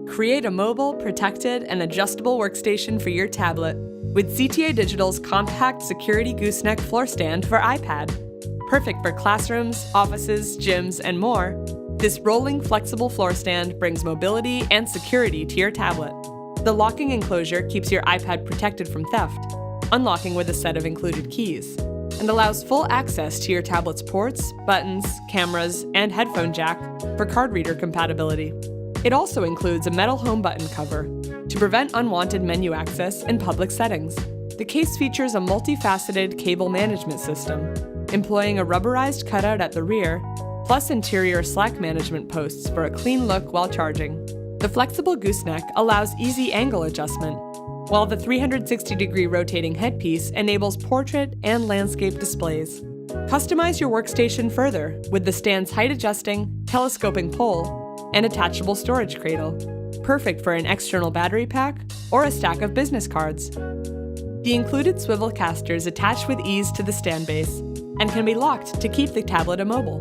Create a mobile, protected, and adjustable workstation for your tablet with CTADigital's compact security gooseneck floor stand for iPad. Perfect for classrooms, offices, gyms, and more, this rolling, flexible floor stand brings mobility and security to your tablet. The locking enclosure keeps your iPad protected from theft, unlocking with a set of included keys, and allows full access to your tablet's ports, buttons, cameras, and headphone jack for card reader compatibility. It also includes a metal home button cover to prevent unwanted menu access in public settings. The case features a multifaceted cable management system, employing a rubberized cutout at the rear, plus interior slack management posts for a clean look while charging. The flexible gooseneck allows easy angle adjustment, while the 360-degree rotating headpiece enables portrait and landscape displays. Customize your workstation further with the stand's height-adjusting, telescoping pole, and attachable storage cradle, perfect for an external battery pack or a stack of business cards. The included swivel casters attach with ease to the stand base and can be locked to keep the tablet immobile.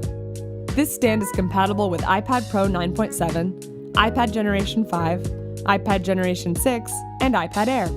This stand is compatible with iPad Pro 9.7, iPad Generation 5, iPad Generation 6, and iPad Air.